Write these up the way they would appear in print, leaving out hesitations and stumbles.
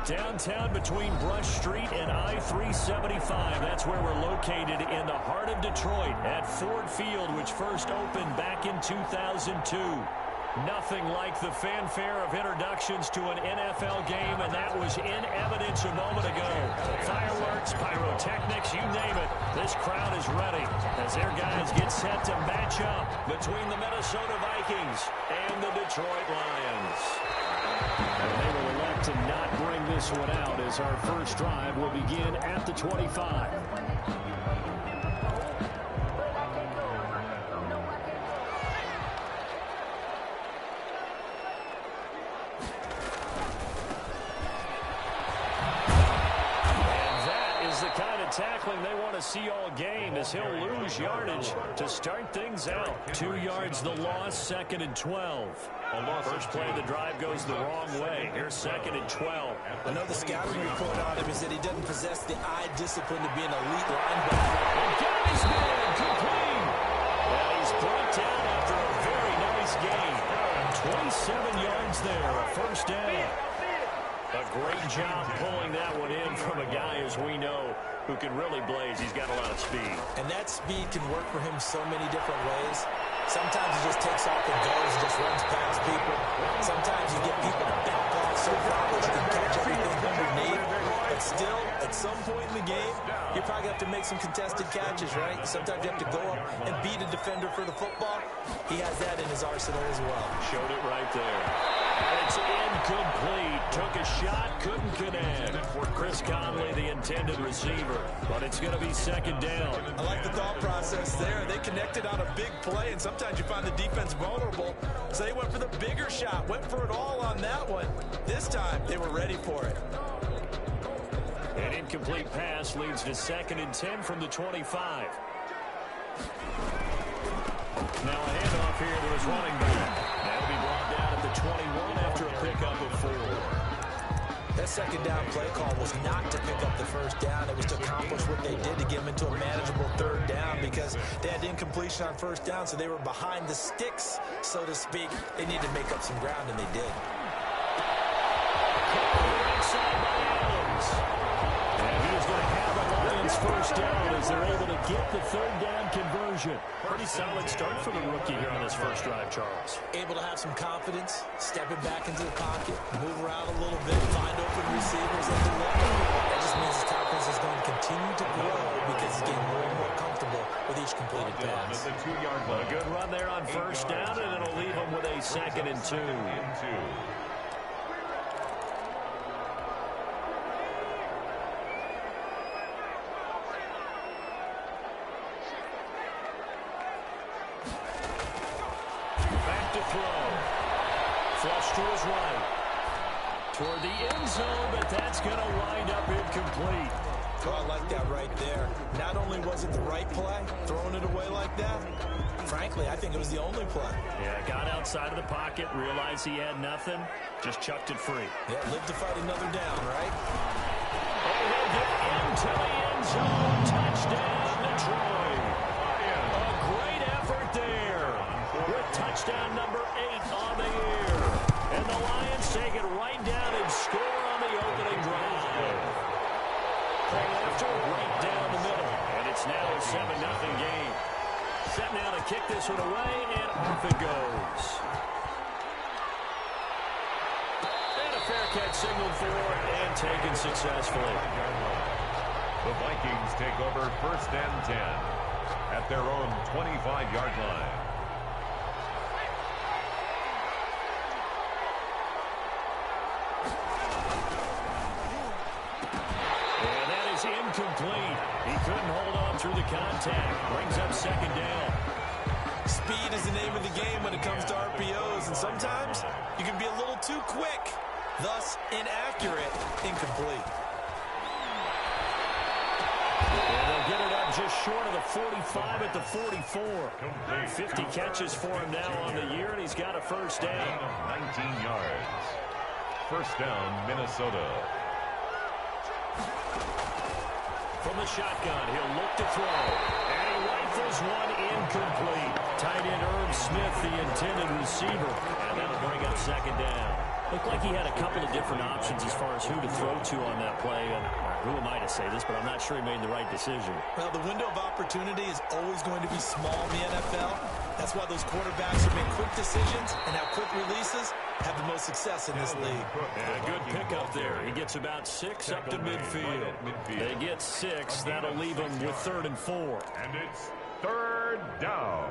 Downtown between Brush Street and I-375. That's where we're located in the heart of Detroit at Ford Field, which first opened back in 2002. Nothing like the fanfare of introductions to an NFL game, and that was in evidence a moment ago. Fireworks, pyrotechnics, you name it. This crowd is ready as their guys get set to match up between the Minnesota Vikings and the Detroit Lions. And they will elect to not bring this one out as our first drive will begin at the 25. Tackling they want to see all game as he'll lose yardage to start things out. 2 yards the loss, 2nd and 12. First play of the drive goes the wrong way. Here's 2nd and 12. Another scouting report on him is that he doesn't possess the eye discipline to be an elite linebacker. And Guy's man complete. Well, he's brought down after a very nice game. 27 yards there, a first down. A great job pulling that one in from a guy, as we know, who can really blaze. He's got a lot of speed. And that speed can work for him so many different ways. Sometimes he just takes off and goes and just runs past people. Sometimes you get people to back off so far that you can catch everything underneath. But still, at some point in the game, you probably have to make some contested catches, right? Sometimes you have to go up and beat a defender for the football. He has that in his arsenal as well. Showed it right there. And it's incomplete. Took a shot, couldn't connect. For Chris Conley, the intended receiver. But it's going to be 2nd down. I like the thought process there. They connected on a big play, and sometimes you find the defense vulnerable. So they went for the bigger shot, went for it all on that one. This time, they were ready for it. An incomplete pass leads to 2nd and 10 from the 25. Now a handoff here to his running back. That'll be brought down at the 21 after a pickup of 4. That 2nd down play call was not to pick up the first down. It was to accomplish what they did to get them into a manageable 3rd down because they had incompletion on 1st down, so they were behind the sticks, so to speak. They needed to make up some ground, and they did. Right side by Adams. And he's going to have a Lions first down as they're able to get the 3rd down conversion. Pretty solid start for the rookie here on his first drive, Charles. Able to have some confidence, stepping back into the pocket, move around a little bit, find open receivers and deliver. That just means his confidence is going to continue to grow because he's getting more and more comfortable with each completed pass. A good run there on first down, and it'll leave him with a 2nd and 2. Flush to his right. Toward the end zone, but that's going to wind up incomplete. Oh, I like that right there. Not only was it the right play, throwing it away like that, frankly, I think it was the only play. Yeah, got outside of the pocket, realized he had nothing, just chucked it free. Yeah, live to fight another down, right? And he'll get into the end zone. Touchdown, Detroit. A great effort there with touchdown number 8 on the year. And the Lions take it right down and score on the opening drive. Play after, right down the middle. And it's now a 7-0 game. Set now to kick this one away, and off it goes. And a fair catch signaled for and taken successfully. The Vikings take over 1st and 10 at their own 25-yard line. Incomplete. He couldn't hold on through the contact. Brings up 2nd down. Speed is the name of the game when it comes to RPOs, and sometimes you can be a little too quick, thus inaccurate, incomplete. And they'll get it up just short of the 45 at the 44. 50 catches for him now on the year, and he's got a first down. 19 yards. First down, Minnesota. From the shotgun, he'll look to throw. And he rifles one incomplete. Tight end Irv Smith, the intended receiver. And that'll bring up 2nd down. Looked like he had a couple of different options as far as who to throw to on that play. And who am I to say this, but I'm not sure he made the right decision. Well, the window of opportunity is always going to be small in the NFL. That's why those quarterbacks who make quick decisions and have quick releases have the most success in this league. Yeah, good pickup there. He gets about 6 up to midfield. They get 6. That'll leave him with 3rd and 4. And it's 3rd down.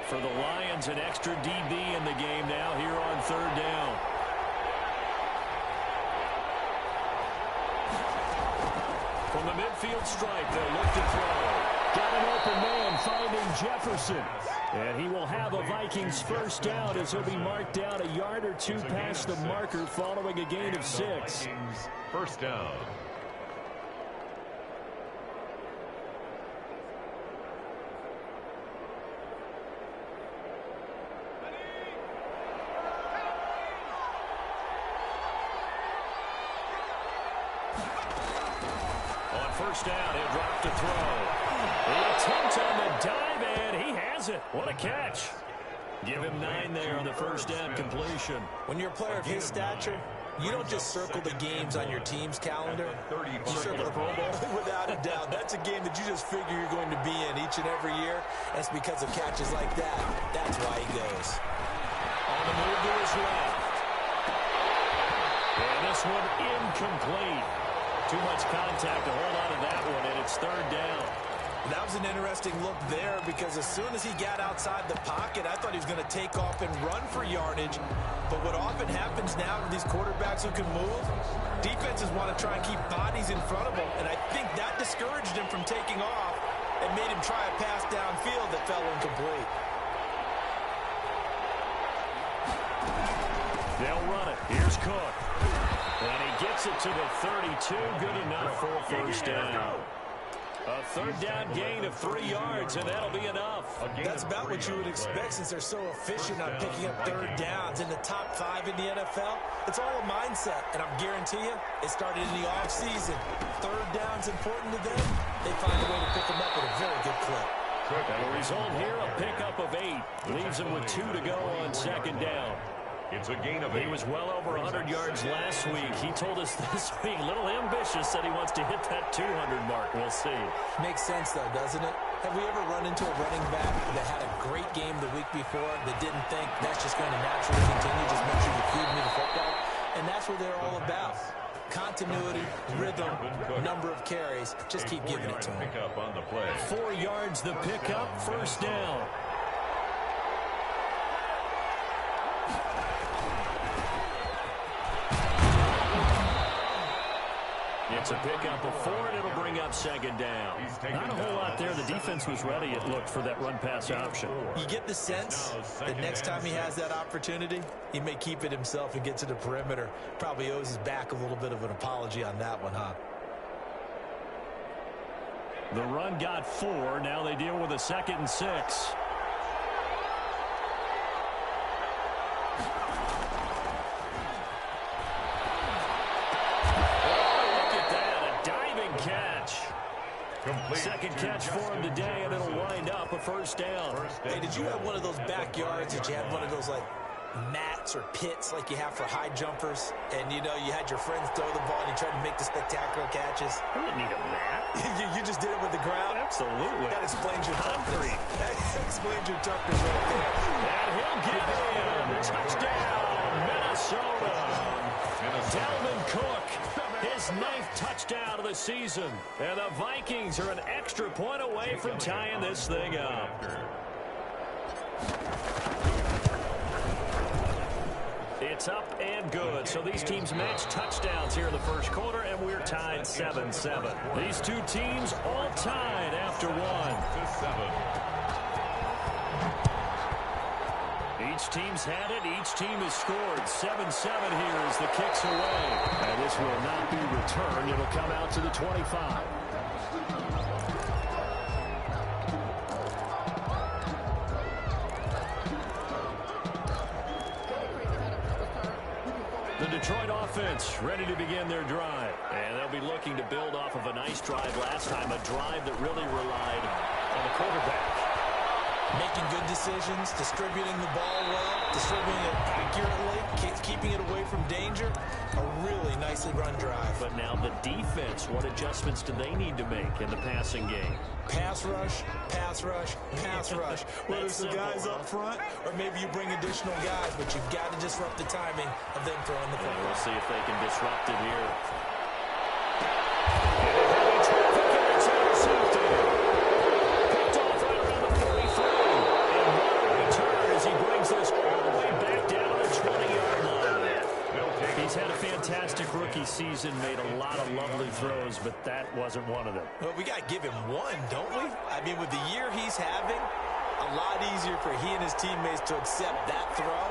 For the Lions, an extra DB in the game now here on 3rd down. From the midfield stripe, they'll look to throw. Got an open man finding Jefferson. And he will have a Vikings 1st down as he'll be marked down a yard or 2 past the marker following a gain of 6. Vikings 1st down. On 1st down, he'll drop to throw. The attempt on the dive, and he has it. What a catch. Give him 9 there on the 1st down completion. When you're a player of his stature, you don't just circle the games on your team's calendar. You circle the Pro Bowl. Without a doubt. That's a game that you just figure you're going to be in each and every year. And it's because of catches like that. That's why he goes. On the move to his left. And this one incomplete. Too much contact to hold on to that one, and it's 3rd down. That was an interesting look there because as soon as he got outside the pocket, I thought he was going to take off and run for yardage. But what often happens now with these quarterbacks who can move, defenses want to try and keep bodies in front of them. And I think that discouraged him from taking off and made him try a pass downfield that fell incomplete. They'll run it. Here's Cook. And he gets it to the 32. Good enough for a 1st down. A 3rd down gain of 3 yards, and that'll be enough. That's about what you would expect since they're so efficient on picking up 3rd downs. In the top 5 in the NFL, it's all a mindset, and I'm guarantee you, it started in the offseason. 3rd down's important to them. They find a way to pick them up at a very good clip. And the result here, a pickup of 8. Leaves them with 2 to go on 2nd down. It's a gain of 8. He was well over 100 yards last week. He told us this week, a little ambitious, said he wants to hit that 200 mark. We'll see. Makes sense, though, doesn't it? Have we ever run into a running back that had a great game the week before that didn't think that's just going to naturally continue, just make sure you feed me the football? And that's what they're all about. Continuity, rhythm, number of carries. Just keep giving it to him. Pick up on the play. 4 yards the pickup, 1st down. It's a pickup of 4, and it'll bring up 2nd down. Not a whole lot there. The defense was ready, it looked, for that run-pass option. You get the sense that next time he has that opportunity, he may keep it himself and get to the perimeter. Probably owes his back a little bit of an apology on that one, huh? The run got 4. Now they deal with a 2nd and 6. Second catch for him today, and it'll wind up a 1st down. Hey, did you have one of those backyards that you had one of those, like, mats or pits like you have for high jumpers? And, you know, you had your friends throw the ball and you tried to make the spectacular catches? I didn't need a mat. you just did it with the ground? Absolutely. That explains your toughness. That explains your toughness right there. And he'll get it. Touchdown, Minnesota. Dalvin Cook, his 9th touchdown of the season. And the Vikings are an extra point away from tying this thing up. It's up and good. So these teams match touchdowns here in the 1st quarter, and we're tied 7-7. These 2 teams all tied after 1. Each team's had it. Each team has scored. 7-7 here as the kick's away. And this will not be returned. It'll come out to the 25. The Detroit offense ready to begin their drive. And they'll they'll be looking to build off of a nice drive last time, a drive that really relied on the quarterback. Making good decisions, distributing the ball well, distributing it accurately, keeping it away from danger. A really nicely run drive. But now the defense, what adjustments do they need to make in the passing game? Pass rush, pass rush, pass rush. Whether it's the guys up front or maybe you bring additional guys, but you've got to disrupt the timing of them throwing the football. We'll see if they can disrupt it here. He's had a fantastic rookie season, made a lot of lovely throws, but that wasn't one of them. Well, we got to give him one, don't we? I mean, with the year he's having, a lot easier for he and his teammates to accept that throw,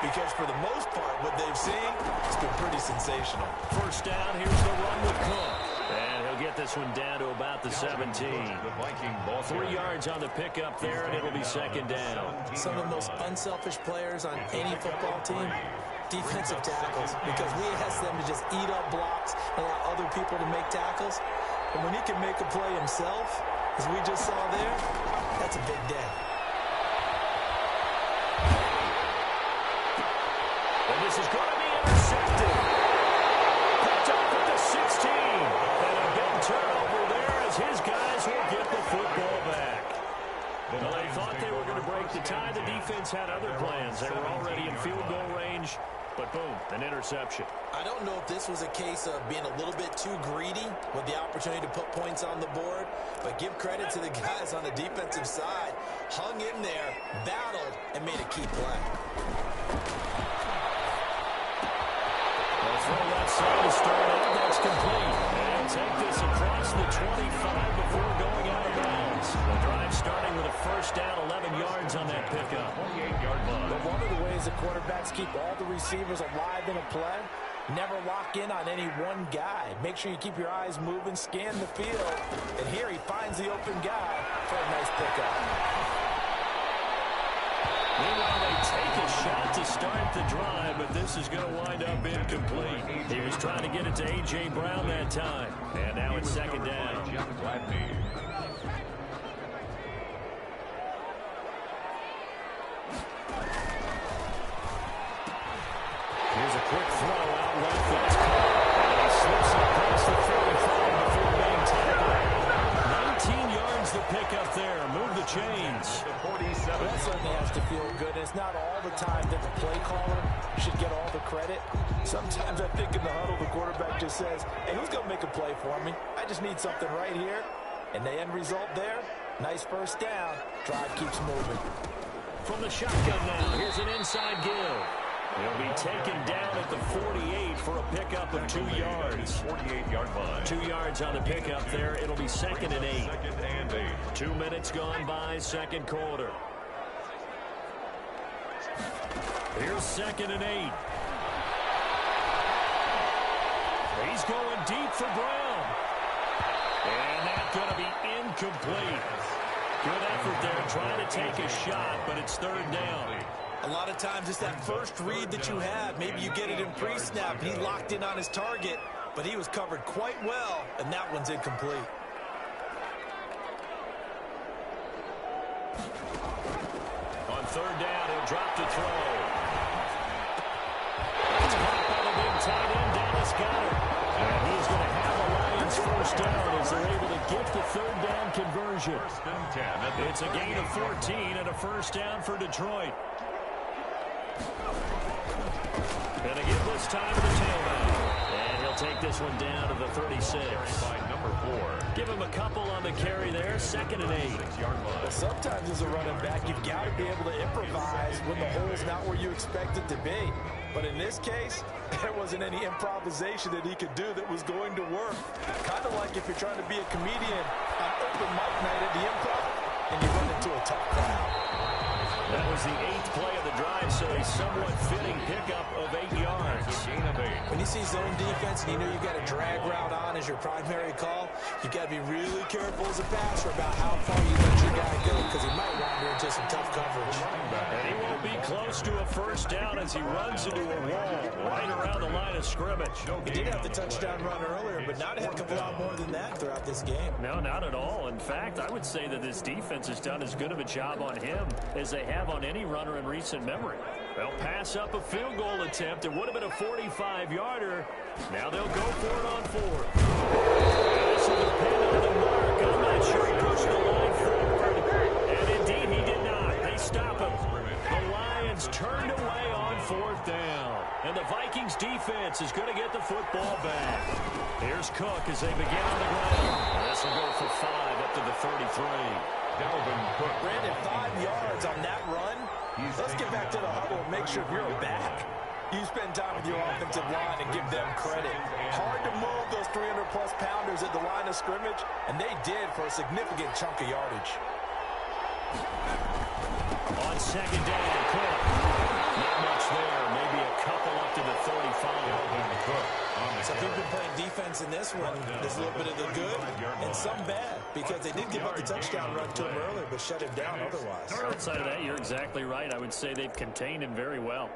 because for the most part, what they've seen, it's been pretty sensational. First down, here's the run with Cook. And he'll get this one down to about the 17. 3 yards on the pickup there, and it'll be second down. Some of the most unselfish players on any football team, defensive tackles, because we ask them to just eat up blocks, allow other people to make tackles. And when he can make a play himself, as we just saw there, that's a big day. And this is going to be intercepted. Picked up at the 16. And a big turnover there as his guys will get the football back. Well, they thought they were going to break the tie. The defense had other plans. They were already in field goal range. But boom, an interception. I don't know if this was a case of being a little bit too greedy with the opportunity to put points on the board, but give credit to the guys on the defensive side. Hung in there, battled, and made a key play. Well, throw that side to start out. That's complete. And take this across the 25 before going out of bounds. The drive starting with a first down, 11 yards on that pickup. 28-yard line. But one of the ways the quarterbacks keep all the receivers alive in a play, never lock in on any one guy. Make sure you keep your eyes moving, scan the field. And here he finds the open guy for a nice pickup. Meanwhile, they take a shot to start the drive, but this is going to wind up incomplete. He was trying to get it to A.J. Brown that time. And now it's second down. Here's a quick throw out left. That's caught. And he slips it past the 35 before being tackled. 19 yards to pick up there. Move the chains. That certainly has to feel good. It's not all the time that the play caller should get all the credit. Sometimes I think in the huddle, the quarterback just says, hey, who's going to make a play for me? I just need something right here. And the end result there, nice first down. Drive keeps moving. From the shotgun now, here's an inside give. He'll be taken down at the 48 for a pickup of 2 yards. 48-yard line. 2 yards on the pickup there. It'll be second and 8. 2 minutes gone by, second quarter. Here's second and 8. He's going deep for Brown. And that's going to be incomplete. Good effort there trying to take a shot, but it's third down. A lot of times it's that first read that you have. Maybe you get it in pre-snap, and he locked in on his target, but he was covered quite well, and that one's incomplete. On third down, he'll drop to throw. It's caught by the big tight end, Dallas Goedert. And he's going to have a Lions first down as they're able to get the third down conversion. It's a gain of 14 and a first down for Detroit. And they give this time to the tailback. And he'll take this one down to the 36. By number 4. Give him a couple on the carry there. Second and 8. Well, sometimes as a running back, you've got to be able to improvise when the hole's not where you expect it to be. But in this case, there wasn't any improvisation that he could do that was going to work. Kind of like if you're trying to be a comedian on open mic night at the Improv and you run into a tough crowd. That was the 8th play of the drive, so a somewhat fitting pickup of 8 yards. Gain of 8. When you see zone defense and you know you've got a drag route on as your primary call, you got to be really careful as a passer about how far you let your guy go because he might wander into some tough coverage. And he won't be close to a first down as he runs into a wall right around the line of scrimmage. He did have the touchdown run earlier, but not a heck of a lot more than that throughout this game. No, not at all. In fact, I would say that this defense has done as good of a job on him as they have on any runner in recent memory. They'll pass up a field goal attempt. It would have been a 45-yarder. Now they'll go for it on 4th. This will depend on the mark. I'm not sure he pushed the line forward. And indeed, he did not. They stop him. The Lions turned away on 4th down. And the Vikings defense is going to get the football back. Here's Cook as they begin on the ground. And this will go for 5 up to the 33. Dalvin Cook. Brandon, 5 yards on that run. Let's get back to the huddle and make sure you're back. You spend time with your offensive line and give them credit. Hard to move those 300-plus pounders at the line of scrimmage, and they did for a significant chunk of yardage. On 2nd down, Cook. Not much there. Maybe a couple up to the 35. So if you've been playing defense in this one, there's a little bit of the good and some bad because they did give up the touchdown run to him earlier but shut him down otherwise. Outside of that, you're exactly right. I would say they've contained him very well.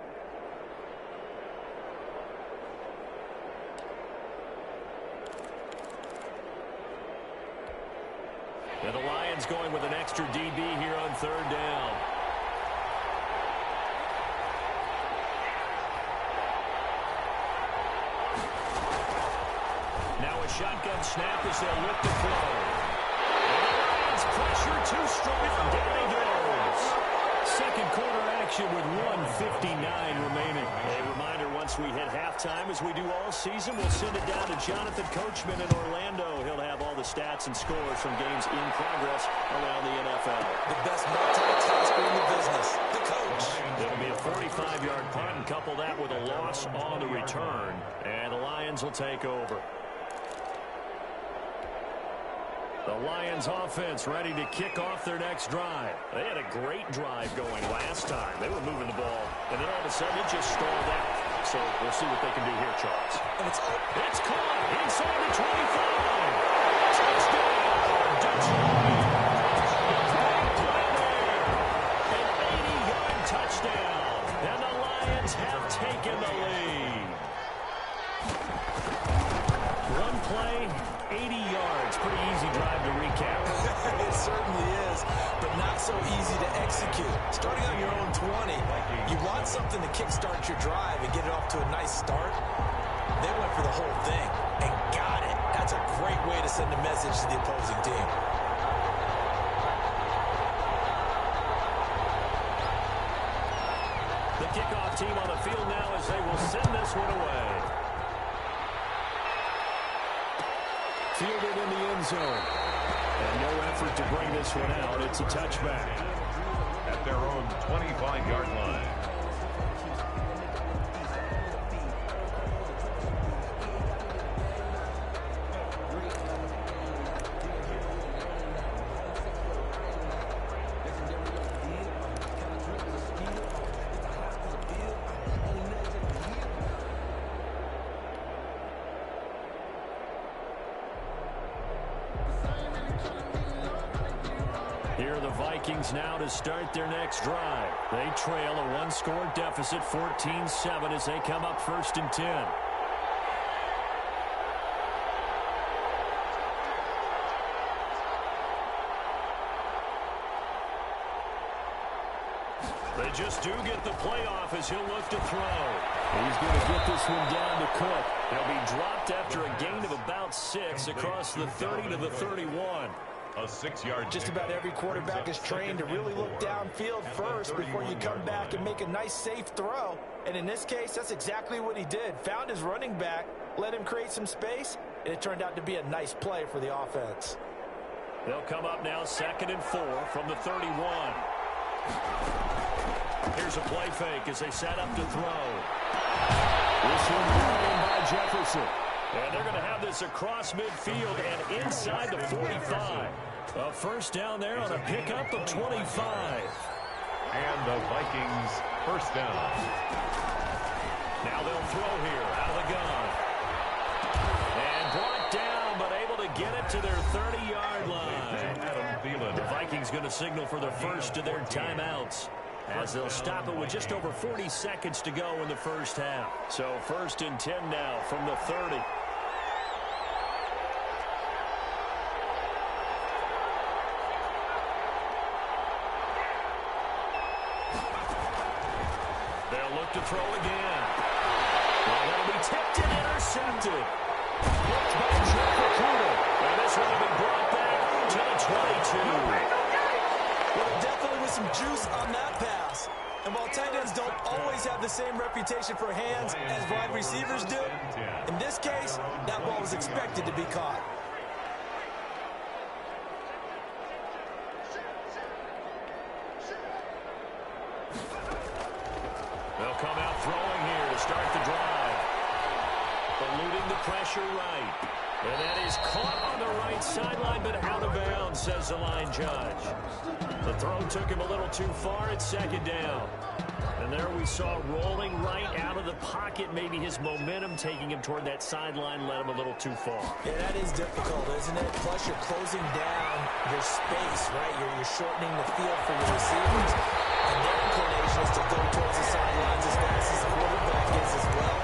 And the Lions going with an extra DB here on 3rd down. Now a shotgun snap as they'll look to throw. And the Lions pressure too strong. Down he goes. Second quarter action with 1:59 remaining. A reminder, once we hit halftime, as we do all season, we'll send it down to Jonathan Coachman in Orlando. He'll have all the stats and scores from games in progress around the NFL. The best multitasker in the business, the coach. It'll be a 45-yard punt and couple that with a loss on the return. And the Lions will take over. The Lions offense ready to kick off their next drive. They had a great drive going last time. They were moving the ball, and then all of a sudden it just stalled out. So we'll see what they can do here, Charles. And it's caught inside the 25. Touchdown, Detroit. Big play there. An 80-yard touchdown. And the Lions have taken the lead. One play, 80 yards. Pretty easy drive to recap. It certainly is, but not so easy to execute. Starting on your own 20, you want something to kickstart your drive and get it off to a nice start. They went for the whole thing and got it. That's a great way to send a message to the opposing team. The kickoff team on the field now as they will send this one away. Fielded in the end zone. And no effort to bring this one out. It's a touchback. At their own 25-yard line. Here are the Vikings now to start their next drive. They trail a one-score deficit, 14-7, as they come up 1st and 10. They just do get the playoff as he'll look to throw. He's going to get this one down to Cook. He'll be dropped after a gain of about 6 across the 30 to the 31. A 6-yard. Just about every quarterback is trained to really look downfield first before you come back and make a nice, safe throw. And in this case, that's exactly what he did. Found his running back, let him create some space, and it turned out to be a nice play for the offense. They'll come up now 2nd and 4 from the 31. Here's a play fake as they set up to throw. This one brought in by Jefferson. And they're going to have this across midfield and inside the 45. A first down there on a pickup of 25. And the Vikings first down. Now they'll throw here out of the gun. And brought down, but able to get it to their 30-yard line. The Vikings going to signal for the first of their timeouts, as they'll stop it with just over 40 seconds to go in the first half. So 1st and 10 now from the 30. They'll look to throw again. Well, that'll be tipped and intercepted. Blocked by and this one will be brought back to the 22. Well, definitely with some juice on that pass. And while tight ends don't always have the same reputation for hands as wide receivers do, in this case, that ball was expected to be caught. They'll come out throwing here to start the drive. Eluding the pressure right. And that is caught on the right sideline, but out of bounds, says the line judge. The throw took him a little too far at 2nd down. And there we saw rolling right out of the pocket. Maybe his momentum taking him toward that sideline led him a little too far. Yeah, that is difficult, isn't it? Plus, you're closing down your space, right? You're shortening the field for your receivers. And their inclination is to go towards the sidelines as fast as the quarterback is as well.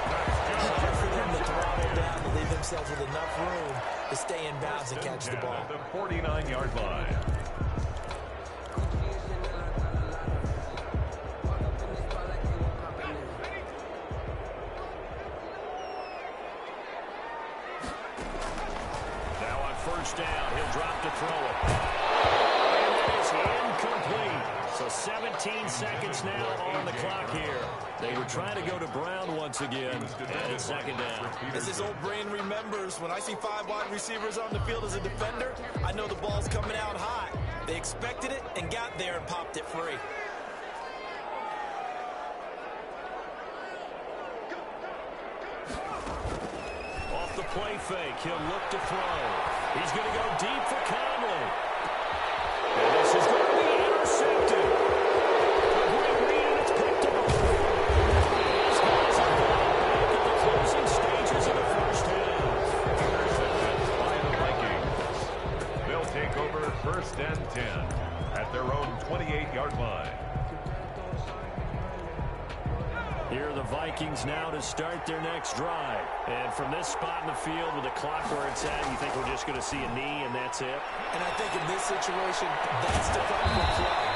Hard for them to throttle down to leave themselves with enough room to stay in bounds and catch the ball. At the 49-yard line. Now on 1st down, he'll drop to throw it. And it is incomplete. So 17 seconds now on the clock here. They were trying to go to Brown once again, and it's 2nd down. As his old brain remembers, when I see 5 wide receivers on the field as a defender, I know the ball's coming out hot. They expected it and got there and popped it free. Off the play fake, he'll look to throw. He's going to go deep for Conley. And this is going to be intercepted. A great read, and it's picked up. These guys are back at the closing stages of the first half. Intercepted by the Vikings. They'll take over 1st and 10 at their own 28-yard line. Here are the Vikings now to start their next drive. And from this spot in the field with the clock where it's at, you think we're just going to see a knee and that's it? And I think in this situation, that's the final play.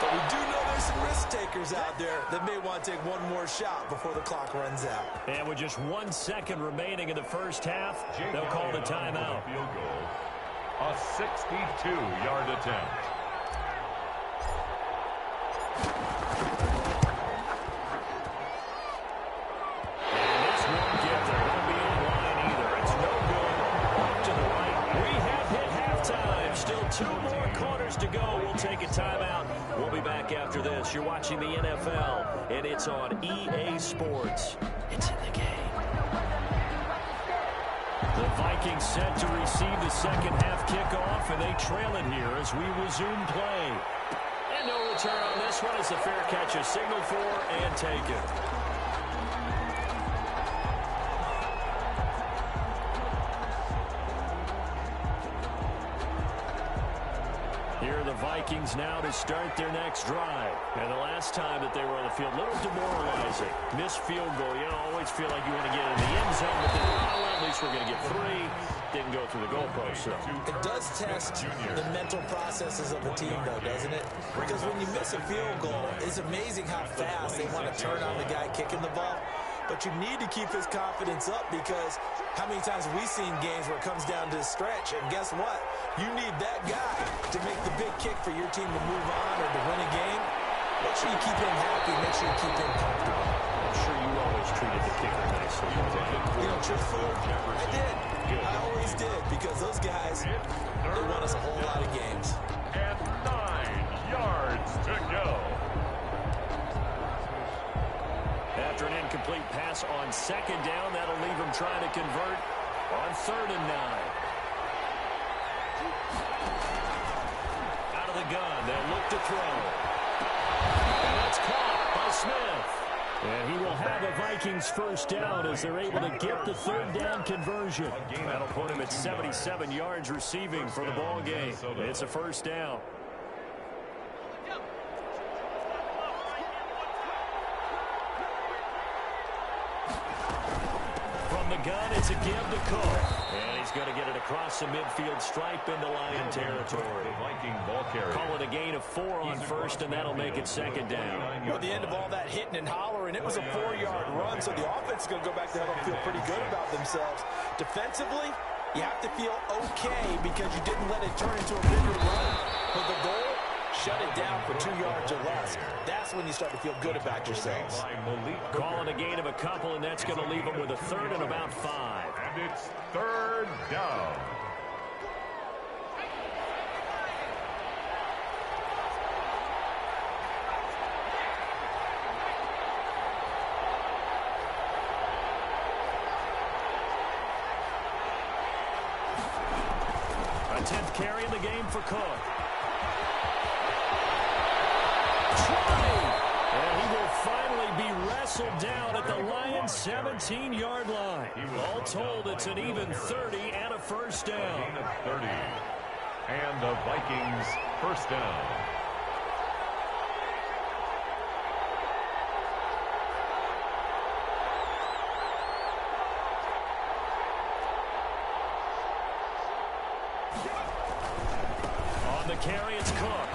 But we do know there's some risk takers out there that may want to take one more shot before the clock runs out. And with just 1 second remaining in the first half, they'll call the timeout. Field goal. A 62-yard attempt. To go. We'll take a timeout. We'll be back after this. You're watching the NFL, and it's on EA Sports. It's in the game. The Vikings set to receive the second half kickoff, and they trail it here as we resume play. And no return on this one as the fair catch is signaled for and taken. Here are the Vikings now to start their next drive. And the last time that they were on the field, a little demoralizing. Missed field goal. You know, always feel like you want to get in the end zone, but then, well, at least we're going to get 3. Didn't go through the goalpost, so. It does test the mental processes of the team, though, doesn't it? Because when you miss a field goal, it's amazing how fast they want to turn on the guy kicking the ball. But you need to keep his confidence up, because how many times have we seen games where it comes down to the stretch, and guess what? You need that guy to make the big kick for your team to move on or to win a game. Make sure you keep him happy. Make sure you keep him comfortable. I'm sure you always treated the kicker nicely. You know, truthfully, I did. Good. I always did, because those guys, they won us a whole lot of games. And 9 yards to go. After an incomplete pass on 2nd down, that'll leave him trying to convert on 3rd and 9. Out of the gun, they'll look to throw. It's caught by Smith. And he will have a Vikings first down as they're able to get the third down conversion. That'll put him at 77 yards receiving for the ball game. It's a first down. From the gun, it's a give to Cook. And he's going to get it across the midfield stripe into Lion territory. Viking ball carrier. Call it a gain of 4 on first, and that'll make it second down. At the end of all that hitting and hollering, it was a 4-yard run, so the offense is going to go back there and feel pretty good about themselves. Defensively, you have to feel okay because you didn't let it turn into a bigger run. But the goal, shut it down for 2 yards or less. That's when you start to feel good about yourselves. Call it a gain of a couple, and that's going to leave them with a third and about 5. And it's third down. A 10th carry in the game for Cook. And he will finally be wrestled down at the Lions' 17-yard line. All told, it's an even 30 and a first down. Gain of 30. And the Vikings first down. On the carry, it's Cook.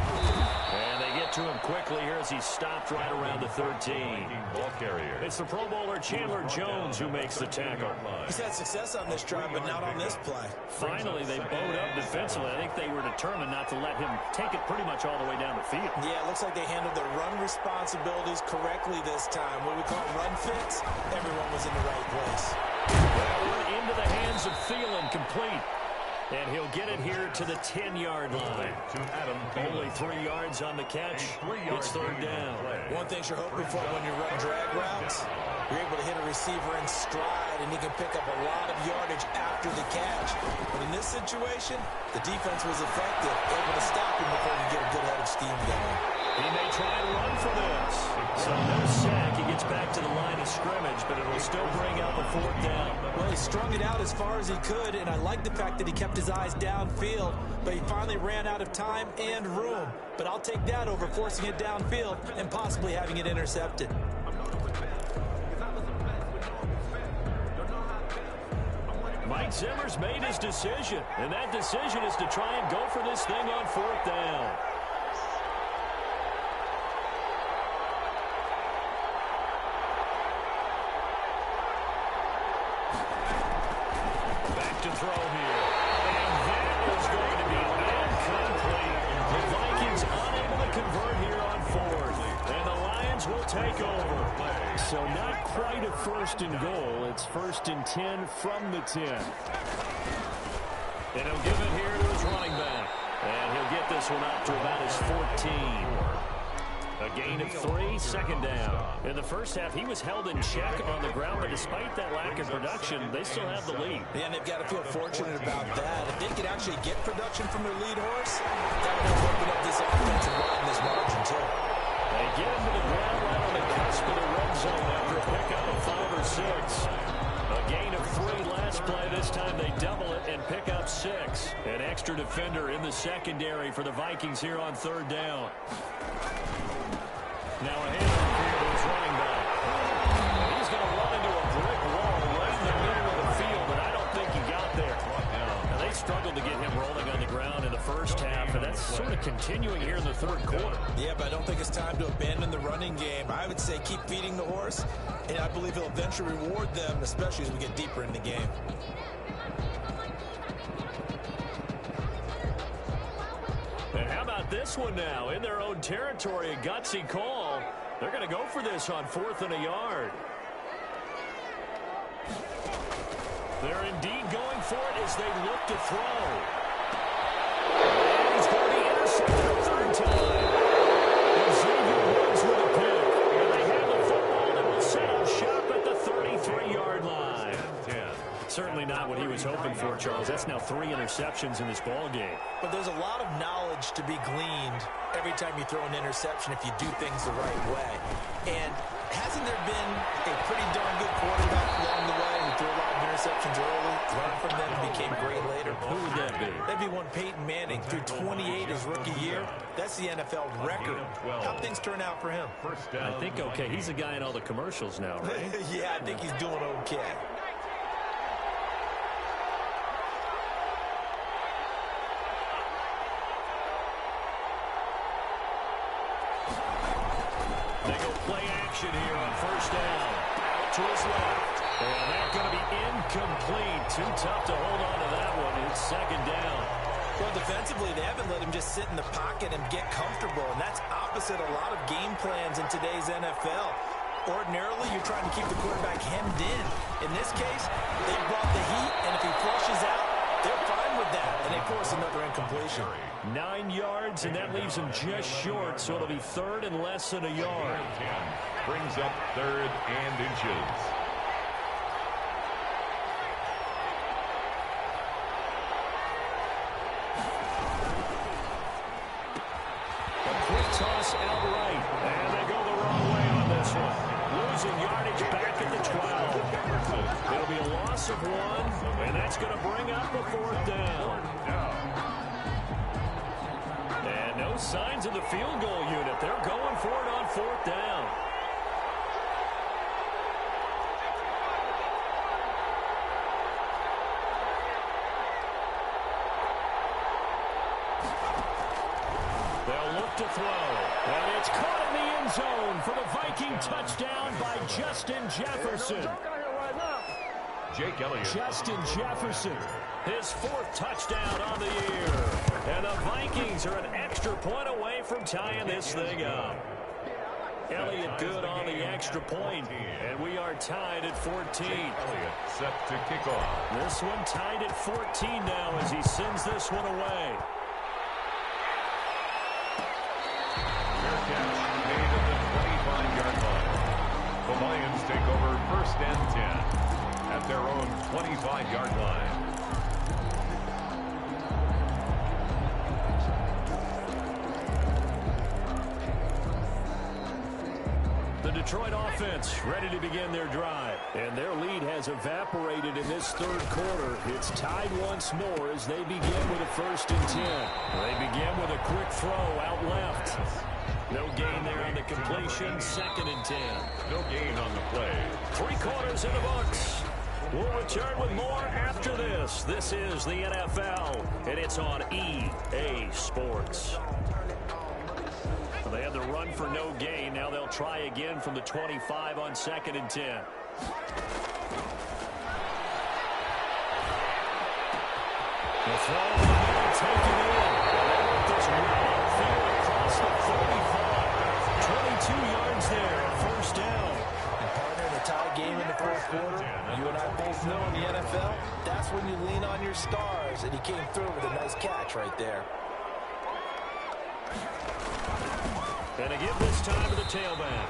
And they get to him quickly here as he stopped right around the 13. Ball carrier. It's the Pro Bowler Chandler Jones who makes the tackle. He's had success on this drive, but not on this play. Finally, they bowed up defensively. I think they were determined not to let him take it pretty much all the way down the field. Yeah, it looks like they handled their run responsibilities correctly this time. What we call run fits, everyone was in the right place. Into the hands of Thielen, complete. And he'll get it here to the 10-yard line. To Adam Only 3 yards on the catch. It's third down. One thing you're hoping for when you run drag routes, you're able to hit a receiver in stride, and he can pick up a lot of yardage after the catch. But in this situation, the defense was effective, able to stop him before he get a good head of steam going. He may try and run for this. So no sack. He gets back to the line of scrimmage, but it'll still bring up a fourth down. Well, he strung it out as far as he could, and I like the fact that he kept his eyes downfield, but he finally ran out of time and room. But I'll take that over forcing it downfield and possibly having it intercepted. Mike Zimmer's made his decision, and that decision is to try and go for this thing on fourth down. Back to throw here. And that is going to be incomplete. The Vikings unable to convert here on fourth. And the Lions will take over. So not quite a first and goal. It's first and 10 from the 10. And he'll give it here to his running back. And he'll get this one up to about his 14. A gain of 3, second down. In the first half, he was held in check on the ground, but despite that lack of production, they still have the lead. Yeah, and they've got to feel fortunate about that. If they could actually get production from their lead horse, that would have opened up this offense and widen this margin, too. They get him to the ground right on the cusp of the red zone after a pickup of 5 or 6. A gain of 3 last play. This time they double it and pick up 6. An extra defender in the secondary for the Vikings here on third down. Now a handoff here to his running back. He's going to run into a brick wall right in the middle of the field, but I don't think he got there. Now, they struggled to get him rolling on the ground in the first half, and that's sort of continuing here in the third quarter. Yeah, but I don't think it's time to abandon the running game. I would say keep feeding the horse, and I believe he'll eventually reward them, especially as we get deeper in the game. And how about this one now? In their own territory, a gutsy call. They're going to go for this on 4th and a yard. They're indeed going for it as they look to throw. And he's going to be intercepted a third time. Xavier Woods with a pick. And they have the football that will set up shop at the 33-yard line. 10. Certainly not what he was hoping for, Charles. That's now 3 interceptions in this ball game. But there's a lot of knowledge to be gleaned every time you throw an interception if you do things the right way. And hasn't there been a pretty darn good quarterback along the way who threw a lot of interceptions early, learned from them, and became great later? Who would that be? That'd be one Peyton Manning. Threw 28 his rookie year. That's the NFL record. How'd things turn out for him? I think okay. He's a guy in all the commercials now, right? Yeah, I think he's doing okay. They go play action here on first down. Out to his left. And that's going to be incomplete. Too tough to hold on to that one. It's second down. Well, defensively, they haven't let him just sit in the pocket and get comfortable, and that's opposite a lot of game plans in today's NFL. Ordinarily, you're trying to keep the quarterback hemmed in. In this case, they brought the heat, and if he flushes out, they're fine with that, and they force another incompletion. 9 yards, and that leaves him just short, so it'll be third and less than a yard. Brings up third and inches. Toss outright, and they go the wrong way on this one. Losing yardage back at the 12. It'll be a loss of 1, and that's going to bring up the 4th down. And no signs of the field goal unit. They're going for it on 4th down. They'll look to throw, and it's caught in the end zone for the Viking touchdown by Justin Jefferson. Jake Elliott. Justin Jefferson, his 4th touchdown on the year. And the Vikings are an extra point away from tying this thing up. Elliott good on the extra point, and we are tied at 14. Elliott set to kick off. This one tied at 14 now as he sends this one away. Catch made at the 25-yard line. The Lions take over first and 10 at their own 25-yard line. The Detroit offense ready to begin their drive. And their lead has evaporated in this third quarter. It's tied once more as they begin with a 1st and 10. They begin with a quick throw out left. No gain there on the completion. 2nd and 10. No gain on the play. 3 quarters in the books. We'll return with more after this. This is the NFL, and it's on EA Sports. They had the run for no gain. Now they'll try again from the 25 on 2nd and 10. The throw in the middle, taken in. They want this right upfield across the 35. 22 yards there, 1st down. And partner, in a tie game in the 4th quarter, you and I both know in the NFL, that's when you lean on your stars, and he came through with a nice catch right there. And a give this time to the tailback.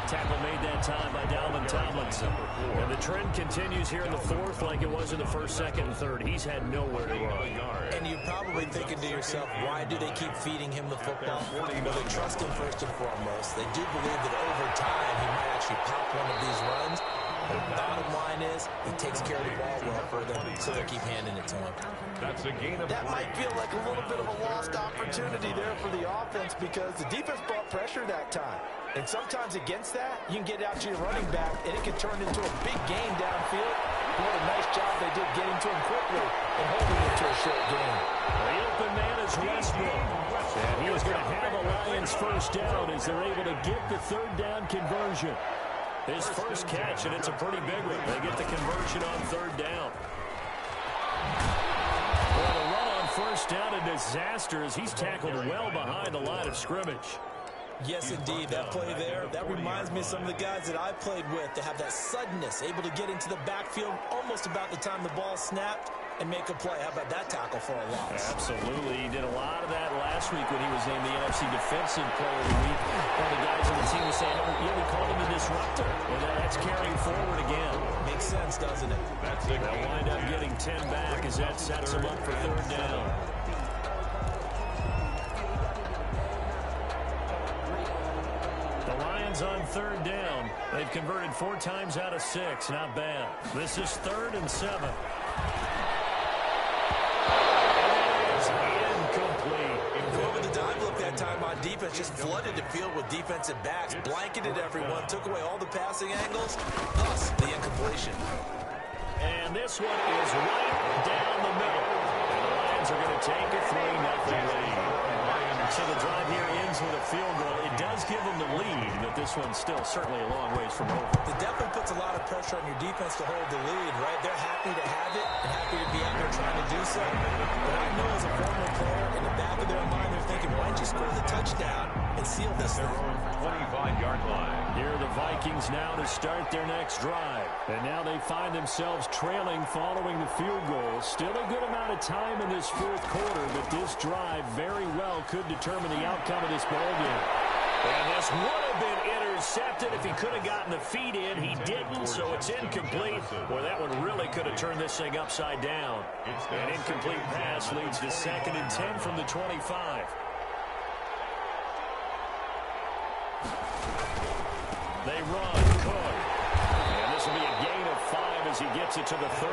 Tackle made that time by Dalvin Tomlinson. And the trend continues here in the 4th like it was in the 1st, 2nd, and 3rd. He's had nowhere to run. And you're probably thinking to yourself, why do they keep feeding him the football? Well, they trust him first and foremost. They do believe that over time he might actually pop one of these runs. The bottom line is he takes care of the ball well for them, so they'll keep handing it to him. That's a gain of 3. That might feel like a little bit of a lost opportunity there for the offense because the defense brought pressure that time. And sometimes against that, you can get out to your running back, and it can turn into a big game downfield. What a nice job they did getting to him quickly and holding him to a short game. The open man is Westbrook. And he is going to have a Lions 1st down as they're able to get the 3rd down conversion. His first catch, and it's a pretty big one. They get the conversion on 3rd down. Well, the run on 1st down, a disaster as he's tackled well behind the line of scrimmage. Yes, indeed. That play there, that reminds me of some of the guys that I played with to have that suddenness, able to get into the backfield almost about the time the ball snapped and make a play. How about that tackle for a loss? Absolutely. He did a lot of that last week when he was named the NFC Defensive Player of the Week. One of the guys on the team was saying, yeah, we called him the disruptor. And that's carrying forward again. Makes sense, doesn't it? They'll wind up getting 10 back as that sets him up for third down. The Lions on third down. They've converted 4 times out of 6. Not bad. This is 3rd and 7. Time on defense, just flooded the field with defensive backs, blanketed everyone, took away all the passing angles, thus the incompletion. And this one is right down the middle. And the Lions are going to take a 3-0 lead. So the drive here ends with a field goal. It does give them the lead, but this one's still certainly a long ways from over. It definitely puts a lot of pressure on your defense to hold the lead, right? They're happy to have it and happy to be out there trying to do so. But I know as a former player, in the back of their mind, they're thinking, why don't you score the touchdown and seal this thing? 25-yard line. Here are the Vikings now to start their next drive. And now they find themselves trailing following the field goal. Still a good amount of time in this fourth quarter, but this drive very well could determine the outcome of this ballgame. And this would have been intercepted if he could have gotten the feet in. He didn't, so it's incomplete. Boy, that one really could have turned this thing upside down. An incomplete pass leads to 2nd and 10 from the 25. They run. Cook. And this will be a gain of 5 as he gets it to the 30.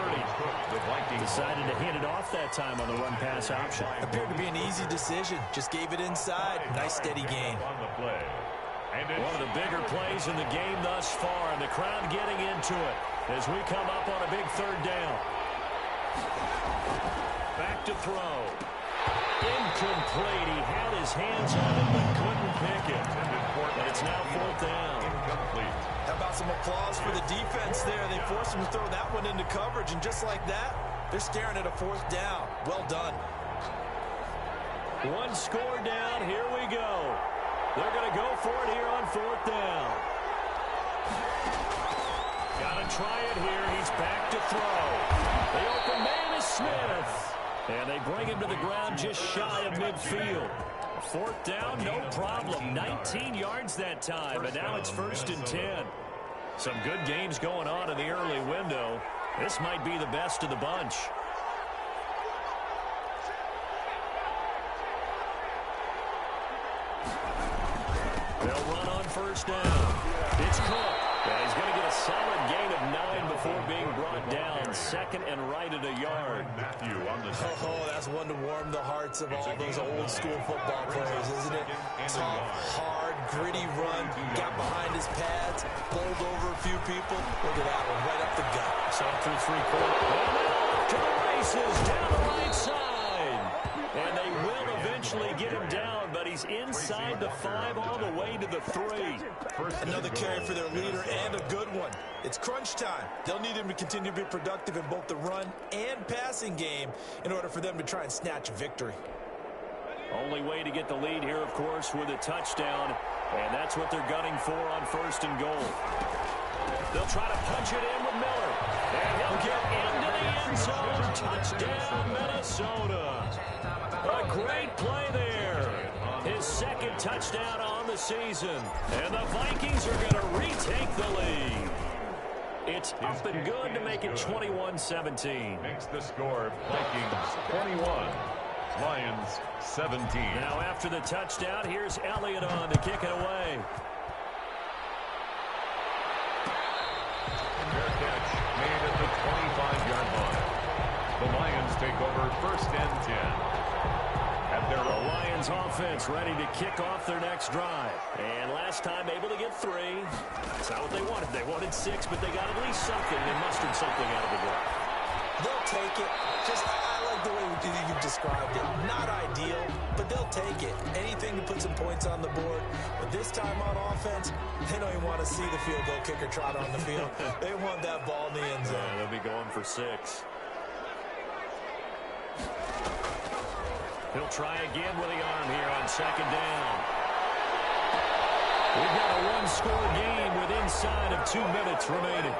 Decided to hit it off that time on the run-pass option. Appeared to be an easy decision. Just gave it inside. Nice, steady gain. One of the bigger plays in the game thus far, and the crowd getting into it as we come up on a big 3rd down. Back to throw. Incomplete. He had his hands on it but couldn't pick it. And it's now 4th down. How about some applause for the defense there? They forced him to throw that one into coverage, and just like that, they're staring at a 4th down. Well done. One score down. Here we go. They're going to go for it here on 4th down. Got to try it here. He's back to throw. The open man is Smith. And they bring him to the ground just shy of midfield. 4th down, no problem. 19 yards that time, and now it's 1st and 10. Some good games going on in the early window. This might be the best of the bunch. They'll run on 1st down. It's Cook. Yeah, he's going to get a solid gain of 9 before being brought down. 2nd and right at a yard. Oh, that's one to warm the hearts of all those old school football players, isn't it? Tough, hard, gritty run. Got behind his pads, bowled over a few people. Look at that one, right up the gut. So through 3 quarters. To the races, down the right side. And they will eventually get him down, but he's inside the 5 all the way to the 3. Another carry for their leader and a good one. It's crunch time. They'll need him to continue to be productive in both the run and passing game in order for them to try and snatch a victory. Only way to get the lead here, of course, with a touchdown, and that's what they're gunning for on 1st and goal. They'll try to punch it in with Miller, and he'll get into the end zone. Touchdown, Minnesota. A great play there. His 2nd touchdown on the season, and the Vikings are going to retake the lead. It's up and good to make it 21-17. Makes the score Vikings 21, Lions 17. Now after the touchdown, here's Elliott on to kick it away. Fair catch made at the 25-yard line. The Lions take over 1st and 10. The Lions offense ready to kick off their next drive. And last time able to get 3. That's not what they wanted. They wanted 6, but they got at least something. They mustered something out of the drive. They'll take it. I like the way you've described it. Not ideal, but they'll take it. Anything to put some points on the board. But this time on offense, they don't even want to see the field goal kicker trot on the field. They want that ball in the end zone. They'll be going for 6. He'll try again with the arm here on 2nd down. We've got a one-score game with inside of 2 minutes remaining.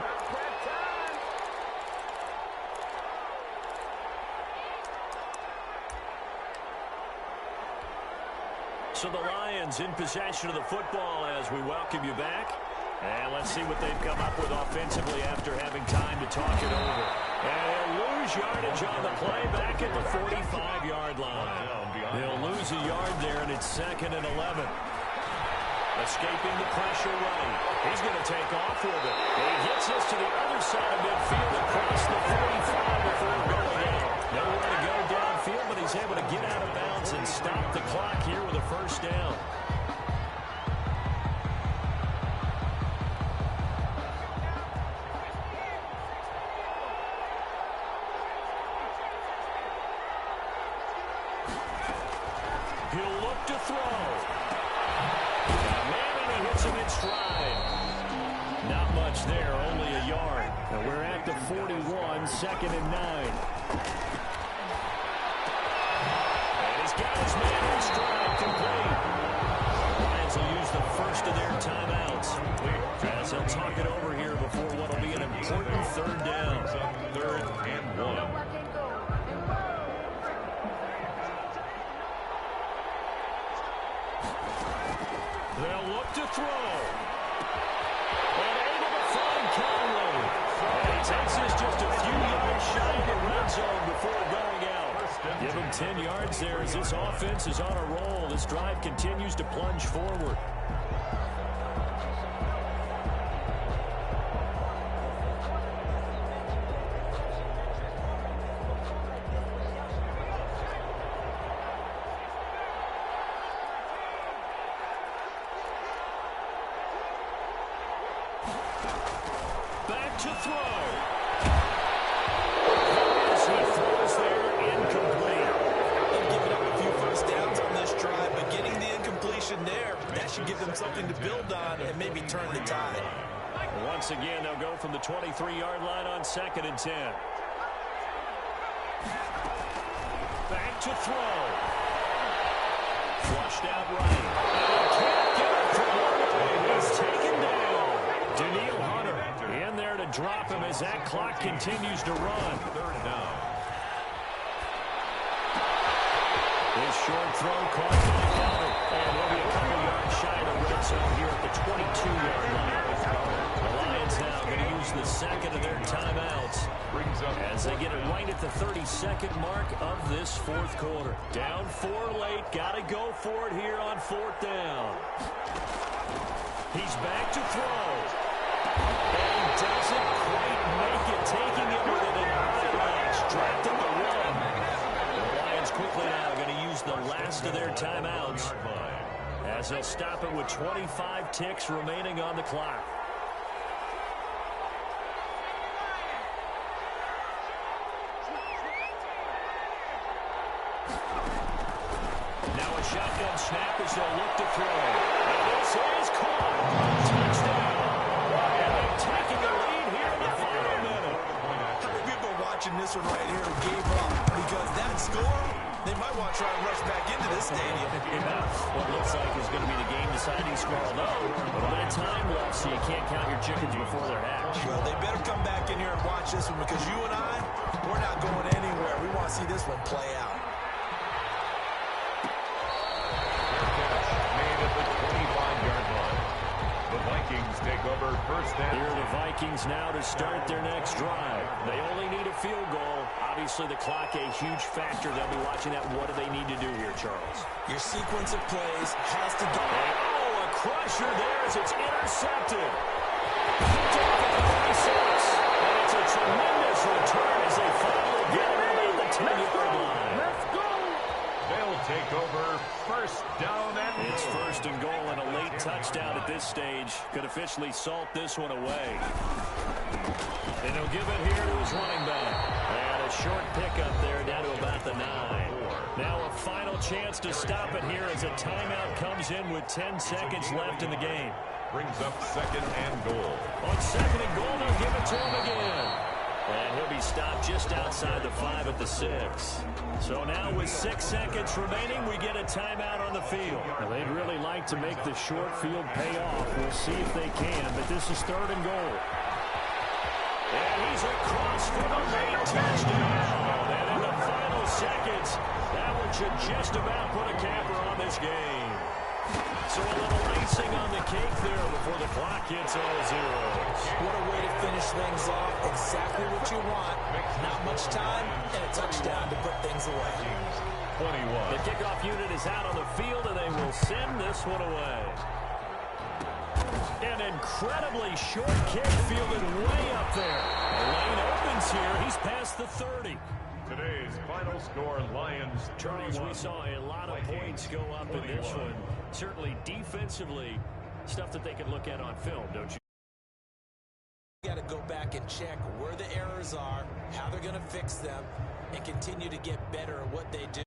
So the Lions in possession of the football as we welcome you back. And let's see what they've come up with offensively after having time to talk it over. And they'll lose yardage on the play back at the 45-yard line. They'll lose a yard there, and it's 2nd and 11. Escaping the pressure running. He's going to take off with it. And he hits this to the other side of midfield across the 45 before going out. Nowhere to go downfield, but he's able to get out of bounds and stop the clock here with a first down. He'll look to throw. Man, and he hits him in stride. Not much there, only a yard. Now we're at the 41, 2nd and 9. And he's got his man in stride complete. The Lions will use the first of their timeouts. As they'll talk it over here before what will be an important 3rd down. 3rd and 1. They'll look to throw. And able to find Conley. And he takes this just a few yards shy of the red zone before going out. Give him 10 yards there as this offense is on a roll. This drive continues to plunge forward. To throw. As he throws there, incomplete. They've given up a few first downs on this drive, but getting the incompletion there, that should give them something to build on and maybe turn the tide. Once again, they'll go from the 23-yard line on 2nd and 10. Back to throw. Flushed out right. Can't get it from one way. He's taken down. Daniil Hunter in there to drop him as that clock continues to run. 3rd down. His short throw caught by Hunter. And he'll be a couple yards shy of the red zone here at the 22-yard line. The Lions now going to use the 2nd of their timeouts as they get it right at the 32nd mark of this 4th quarter. Down 4 late. Got to go for it here on 4th down. He's back to throw. And he doesn't quite make it, taking it with an avalanche, trapped at the 1. The Lions quickly now going to use the last of their timeouts as they'll stop it with 25 ticks remaining on the clock. Now a shotgun snap as they'll look to throw. And this is caught. Touchdown. And they're taking the lead here in the final minute. How many people watching this one right here gave up? Because that score, they might want to try and rush back into this stadium. Yeah, what looks like is going to be the game-deciding score, although a little bit of time left, so you can't count your chickens before they're hatched. Well, they better come back in here and watch this one because you and I, we're not going anywhere. We want to see this one play out. Made at the 25-yard line. The Vikings take over 1st down. Here are the Vikings now to start their next drive. They only need a field goal. Obviously, the clock a huge factor. They'll be watching that. What do they need to do here, Charles? Your sequence of plays has to go. Oh, a crusher there as it's intercepted. Picked off at the 36. And it's a tremendous return as they finally get him at the 10-yard line. Let's go! They'll take over 1st down and It's 1st and goal and a late touchdown at this stage. Could officially salt this one away. And he'll give it here to his running back. And a short pickup there down to about the 9. Now a final chance to stop it here as a timeout comes in with 10 seconds left in the game. brings up 2nd and goal. On 2nd and goal, they'll give it to him again. And he'll be stopped just outside the 5 at the 6. So now with 6 seconds remaining, we get a timeout on the field. Now they'd really like to make the short field pay off. We'll see if they can, but this is 3rd and goal. And he's across for the late touchdown. And in the final seconds, that one should just about put a capper on this game. So a little racing on the cake there before the clock hits all zeros. What a way to finish things off. Exactly what you want. Not much time and a touchdown to put things away. 21. The kickoff unit is out on the field, and they will send this one away. An incredibly short kick fielded way up there. The lane opens here. He's past the 30. Today's final score, Lions Charles, 31. we saw a lot of points go up in this one. Certainly defensively, stuff that they can look at on film, don't you? You got to go back and check where the errors are, how they're going to fix them, and continue to get better at what they do.